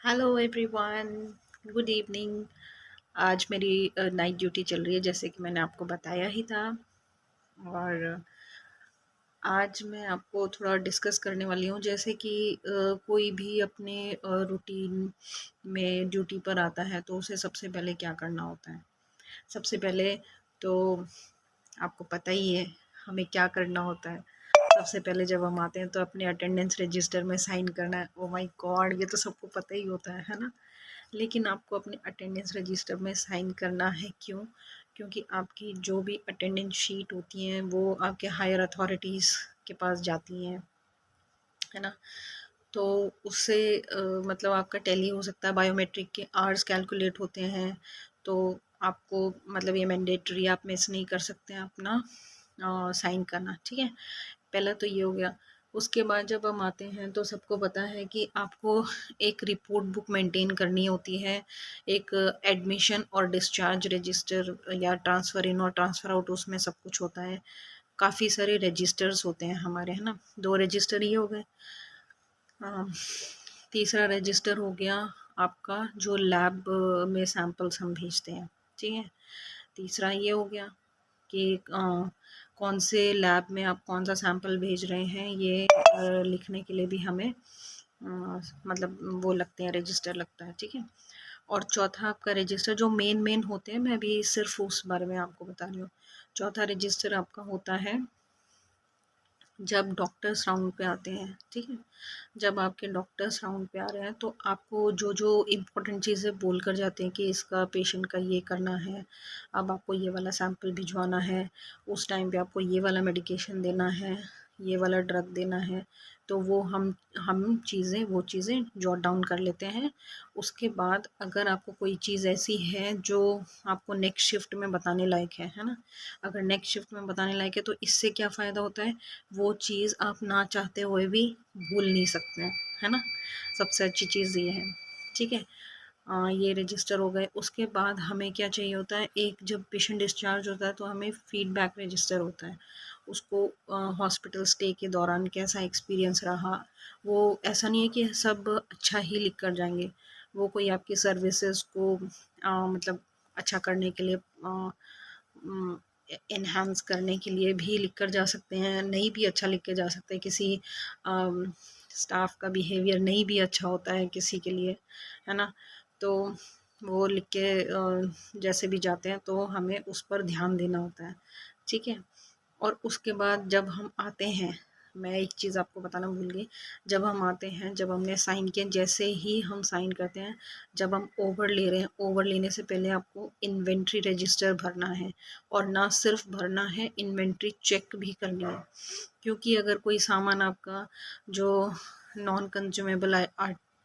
Hello everyone, good evening. आज मेरी night duty चल रही है जैसे कि मैंने आपको बताया ही था। और आज मैं आपको थोड़ा डिस्कस करने वाली हूँ जैसे कि कोई भी अपने रूटीन में ड्यूटी पर आता है तो उसे सबसे पहले क्या करना होता है। सबसे पहले तो आपको पता ही है हमें क्या करना होता है। सबसे पहले जब हम आते हैं तो अपने अटेंडेंस रजिस्टर में साइन करना है। ओ माय गॉड, ये तो सबको पता ही होता है ना। लेकिन आपको अपने अटेंडेंस रजिस्टर में साइन करना है, क्यों? क्योंकि आपकी जो भी अटेंडेंस शीट होती हैं वो आपके हायर अथॉरिटीज़ के पास जाती हैं, है ना। तो उससे मतलब आपका टैली हो सकता है, बायोमेट्रिक के आवर्स कैलकुलेट होते हैं। तो आपको मतलब ये मैंडेटरी, आप मिस नहीं कर सकते हैं अपना साइन करना, ठीक है। पहला तो ये हो गया। उसके बाद जब हम आते हैं तो सबको पता है कि आपको एक रिपोर्ट बुक मेंटेन करनी होती है, एक एडमिशन और डिस्चार्ज रजिस्टर या ट्रांसफ़र इन और ट्रांसफ़र आउट, उसमें सब कुछ होता है। काफ़ी सारे रजिस्टर्स होते हैं हमारे, है ना। 2 रजिस्टर ये हो गए। हाँ, तीसरा रजिस्टर हो गया आपका जो लैब में सैंपल्स हम भेजते हैं, ठीक है। तीसरा ये हो गया कि कौन से लैब में आप कौन सा सैंपल भेज रहे हैं, ये लिखने के लिए भी हमें मतलब वो लगते हैं, रजिस्टर लगता है, ठीक है। और चौथा आपका रजिस्टर जो मेन होते हैं, मैं अभी सिर्फ उस बारे में आपको बता रही हूँ। चौथा रजिस्टर आपका होता है जब डॉक्टर्स राउंड पे आते हैं, ठीक है। जब आपके डॉक्टर्स राउंड पे आ रहे हैं तो आपको जो जो इम्पोर्टेंट चीज़ें बोल कर जाते हैं कि इसका पेशेंट का ये करना है, अब आपको ये वाला सैंपल भिजवाना है, उस टाइम पे आपको ये वाला मेडिकेशन देना है, ये वाला ड्रग देना है। तो वो वो चीज़ें जॉट डाउन कर लेते हैं। उसके बाद अगर आपको कोई चीज़ ऐसी है जो आपको नेक्स्ट शिफ्ट में बताने लायक है ना। अगर नेक्स्ट शिफ्ट में बताने लायक है तो इससे क्या फ़ायदा होता है, वो चीज़ आप ना चाहते हुए भी भूल नहीं सकते हैं, है ना। सबसे अच्छी चीज़ ये है, ठीक है। ये रजिस्टर हो गए। उसके बाद हमें क्या चाहिए होता है, एक जब पेशेंट डिस्चार्ज होता है तो हमें फीडबैक रजिस्टर होता है। उसको हॉस्पिटल स्टे के दौरान कैसा एक्सपीरियंस रहा, वो ऐसा नहीं है कि सब अच्छा ही लिख कर जाएंगे। वो कोई आपकी सर्विसेज को मतलब अच्छा करने के लिए, एनहांस करने के लिए भी लिख कर जा सकते हैं, नहीं भी अच्छा लिख के जा सकते हैं। किसी स्टाफ का बिहेवियर नहीं भी अच्छा होता है किसी के लिए, है ना। तो वो लिख के जैसे भी जाते हैं तो हमें उस पर ध्यान देना होता है, ठीक है। और उसके बाद जब हम आते हैं, मैं एक चीज़ आपको बताना भूल गई। जब हम आते हैं, जब हमने साइन किया, जैसे ही हम साइन करते हैं, जब हम ओवर ले रहे हैं, ओवर लेने से पहले आपको इन्वेंट्री रजिस्टर भरना है। और ना सिर्फ भरना है, इन्वेंट्री चेक भी करनी है। क्योंकि अगर कोई सामान आपका जो नॉन कंज्यूमेबल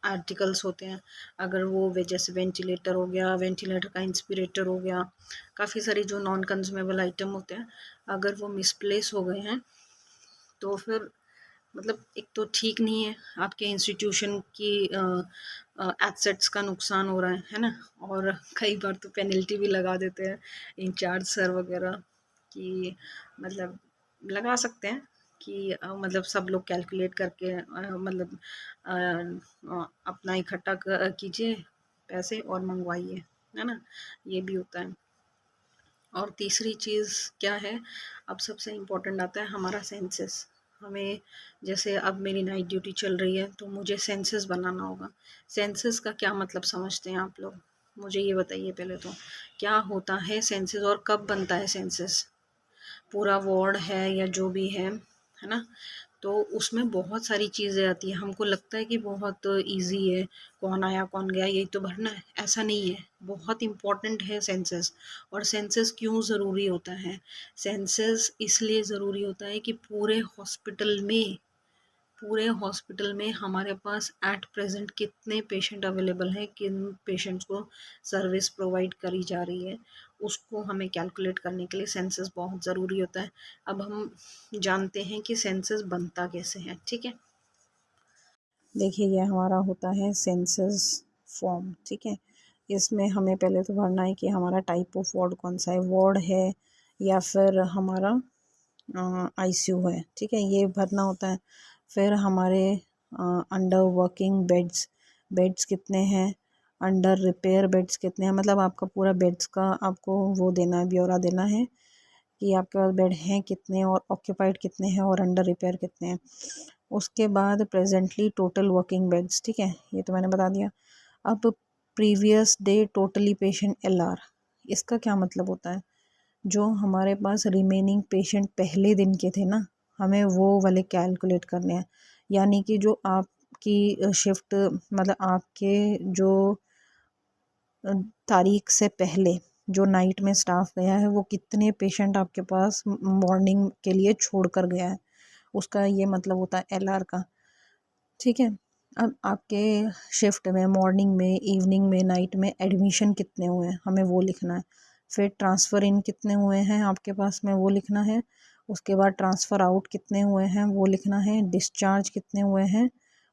आर्टिकल्स होते हैं, अगर वो जैसे वेंटिलेटर हो गया, वेंटिलेटर का इंस्पिरेटर हो गया, काफ़ी सारी जो नॉन कंज्यूमेबल आइटम होते हैं, अगर वो मिसप्लेस हो गए हैं तो फिर मतलब एक तो ठीक नहीं है, आपके इंस्टीट्यूशन की एसेट्स का नुकसान हो रहा है ना। और कई बार तो पेनल्टी भी लगा देते हैं इंचार्ज सर वगैरह, कि मतलब लगा सकते हैं कि मतलब सब लोग कैलकुलेट करके मतलब अपना इकट्ठा कीजिए पैसे और मंगवाइए, है ना। ये भी होता है। और तीसरी चीज़ क्या है, अब सबसे इम्पोर्टेंट आता है हमारा सेंसस। हमें जैसे अब मेरी नाइट ड्यूटी चल रही है तो मुझे सेंसस बनाना होगा। सेंसस का क्या मतलब समझते हैं आप लोग? मुझे ये बताइए पहले तो, क्या होता है सेंसस और कब बनता है सेंसस? पूरा वार्ड है या जो भी है ना। तो उसमें बहुत सारी चीज़ें आती हैं, हमको लगता है कि बहुत इजी है, कौन आया कौन गया यही तो भरना है, ऐसा नहीं है। बहुत इम्पॉर्टेंट है सेंसस। और सेंसस क्यों ज़रूरी होता है? सेंसस इसलिए ज़रूरी होता है कि पूरे हॉस्पिटल में हमारे पास एट प्रेजेंट कितने पेशेंट अवेलेबल हैं, किन पेशेंट्स को सर्विस प्रोवाइड करी जा रही है, उसको हमें कैलकुलेट करने के लिए सेंसस बहुत ज़रूरी होता है। अब हम जानते हैं कि सेंसस बनता कैसे है, ठीक है। देखिए, ये हमारा होता है सेंसस फॉर्म, ठीक है। इसमें हमें पहले तो भरना है कि हमारा टाइप ऑफ वार्ड कौन सा है, वार्ड है या फिर हमारा आईसीयू है, ठीक है, ये भरना होता है। फिर हमारे अंडर वर्किंग बेड्स, बेड्स कितने हैं, अंडर रिपेयर बेड्स कितने हैं, मतलब आपका पूरा बेड्स का आपको वो देना है, ब्यौरा देना है कि आपके पास बेड हैं कितने और ऑक्यूपाइड कितने हैं और अंडर रिपेयर कितने हैं। उसके बाद प्रेजेंटली टोटल वर्किंग बेड्स, ठीक है, ये तो मैंने बता दिया। अब previous day totally patient LR, इसका क्या मतलब होता है, जो हमारे पास रिमेनिंग पेशेंट पहले दिन के थे ना, हमें वो वाले कैलकुलेट करने हैं। यानी कि जो आपकी शिफ्ट मतलब आपके जो तारीख से पहले जो नाइट में स्टाफ गया है वो कितने पेशेंट आपके पास मॉर्निंग के लिए छोड़ कर गया है, उसका ये मतलब होता है LR का, ठीक है। अब आपके शिफ्ट में मॉर्निंग में, इवनिंग में, नाइट में एडमिशन कितने हुए हैं हमें वो लिखना है। फिर ट्रांसफ़र इन कितने हुए हैं आपके पास में वो लिखना है। उसके बाद ट्रांसफ़र आउट कितने हुए हैं वो लिखना है। डिस्चार्ज कितने हुए हैं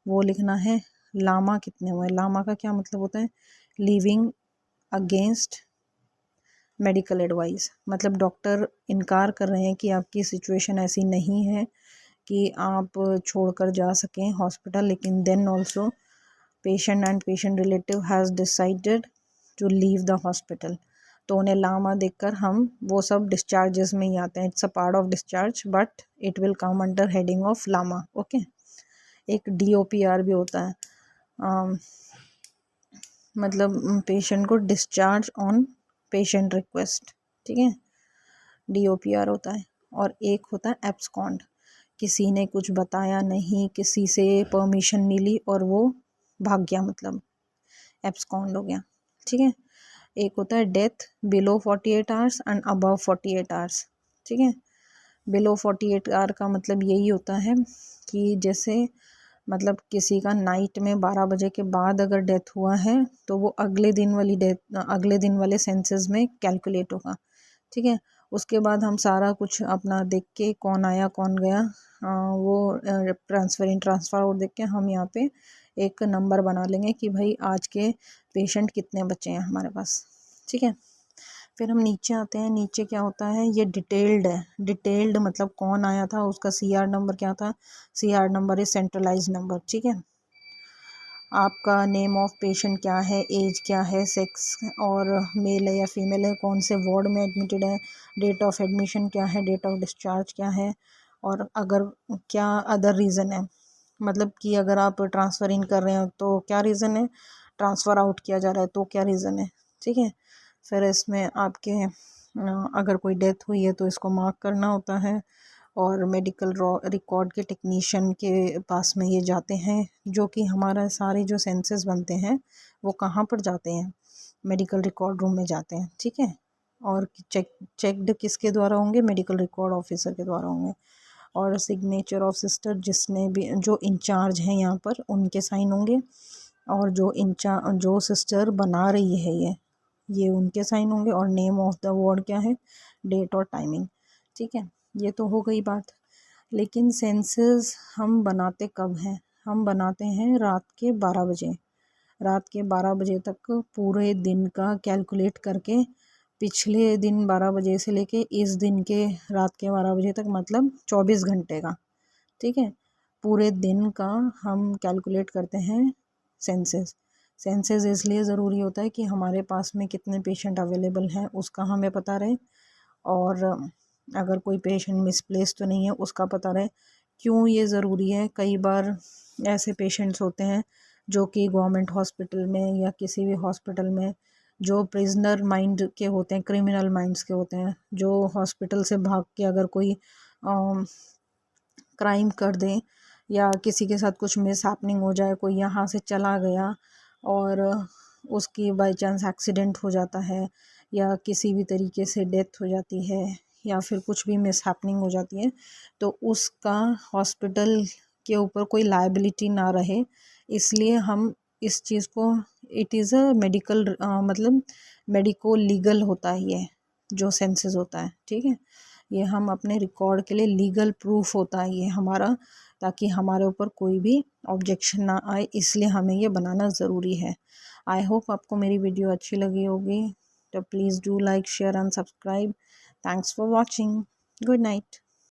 वो लिखना है। लामा कितने हुए हैं, लामा का क्या मतलब होता है, लीविंग अगेंस्ट मेडिकल एडवाइस, मतलब डॉक्टर इनकार कर रहे हैं कि आपकी सिचुएशन ऐसी नहीं है कि आप छोड़कर जा सकें हॉस्पिटल, लेकिन then also patient and patient relative has decided to leave the hospital, तो उन्हें लामा देखकर हम वो सब डिस्चार्जेस में ही आते हैं। It's a part of discharge but it will come under heading of LAMA, okay. एक DOPR भी होता है, मतलब पेशेंट को डिस्चार्ज ऑन पेशेंट रिक्वेस्ट, ठीक है, DOPR होता है। और एक होता है एब्सकॉन्ड, किसी ने कुछ बताया नहीं, किसी से परमिशन मिली और वो भाग गया, मतलब एब्सकॉन्ड हो गया, ठीक है। एक होता है death below 48 hours and above 48 hours, ठीक है। बिलो 48 आवर का मतलब यही होता है कि जैसे मतलब किसी का नाइट में 12 बजे के बाद अगर डेथ हुआ है तो वो अगले दिन वाली डेथ अगले दिन वाले सेंसेस में कैलकुलेट होगा, ठीक है। उसके बाद हम सारा कुछ अपना देख के कौन आया कौन गया वो ट्रांसफ़र इन ट्रांसफ़र आउट देख के हम यहाँ पे एक नंबर बना लेंगे कि भाई आज के पेशेंट कितने बचे हैं हमारे पास, ठीक है। फिर हम नीचे आते हैं, नीचे क्या होता है, ये डिटेल्ड है। डिटेल्ड मतलब कौन आया था, उसका CR नंबर क्या था, CR number is centralize number, ठीक है। आपका नेम ऑफ पेशेंट क्या है, एज क्या है, सेक्स और मेल है या फीमेल है, कौन से वार्ड में एडमिटेड है, डेट ऑफ एडमिशन क्या है, डेट ऑफ डिस्चार्ज क्या है, और अगर क्या अदर रीज़न है, मतलब कि अगर आप ट्रांसफ़र इन कर रहे हो तो क्या रीज़न है, ट्रांसफ़र आउट किया जा रहा है तो क्या रीज़न है, ठीक है। फिर इसमें आपके अगर कोई डेथ हुई है तो इसको मार्क करना होता है और मेडिकल रिकॉर्ड के टेक्नीशियन के पास में ये जाते हैं, जो कि हमारा सारे जो सेंसेस बनते हैं वो कहाँ पर जाते हैं, मेडिकल रिकॉर्ड रूम में जाते हैं, ठीक है। और चेक्ड किसके द्वारा होंगे, मेडिकल रिकॉर्ड ऑफिसर के द्वारा होंगे। और सिग्नेचर ऑफ सिस्टर जिसने भी जो इंचार्ज हैं यहाँ पर उनके साइन होंगे, और जो सिस्टर बना रही है ये उनके साइन होंगे, और नेम ऑफ द वार्ड क्या है, डेट और टाइमिंग, ठीक है। ये तो हो गई बात। लेकिन सेंसेस हम बनाते कब हैं, हम बनाते हैं रात के 12 बजे। रात के 12 बजे तक पूरे दिन का कैलकुलेट करके, पिछले दिन 12 बजे से लेके इस दिन के रात के 12 बजे तक, मतलब 24 घंटे का, ठीक है, पूरे दिन का हम कैलकुलेट करते हैं सेंसेस। सेंसेस इसलिए ज़रूरी होता है कि हमारे पास में कितने पेशेंट अवेलेबल हैं उसका हमें पता रहे, और अगर कोई पेशेंट मिसप्लेस तो नहीं है उसका पता रहे। क्यों ये ज़रूरी है, कई बार ऐसे पेशेंट्स होते हैं जो कि गवर्नमेंट हॉस्पिटल में या किसी भी हॉस्पिटल में जो प्रिजनर माइंड के होते हैं, क्रिमिनल माइंड्स के होते हैं, जो हॉस्पिटल से भाग के अगर कोई क्राइम कर दें या किसी के साथ कुछ मिस हैपनिंग हो जाए, कोई यहाँ से चला गया और उसकी बाय चांस एक्सीडेंट हो जाता है या किसी भी तरीके से डेथ हो जाती है या फिर कुछ भी मिस हैपनिंग हो जाती है, तो उसका हॉस्पिटल के ऊपर कोई लायबिलिटी ना रहे, इसलिए हम इस चीज़ को, इट इज़ अ मेडिकल मतलब मेडिको लीगल होता है ये जो सेंसेस होता है, ठीक है। ये हम अपने रिकॉर्ड के लिए लीगल प्रूफ होता है ये हमारा, ताकि हमारे ऊपर कोई भी ऑब्जेक्शन ना आए, इसलिए हमें ये बनाना ज़रूरी है। आई होप आपको मेरी वीडियो अच्छी लगी होगी, तो please do like share and subscribe. Thanks for watching. Good night.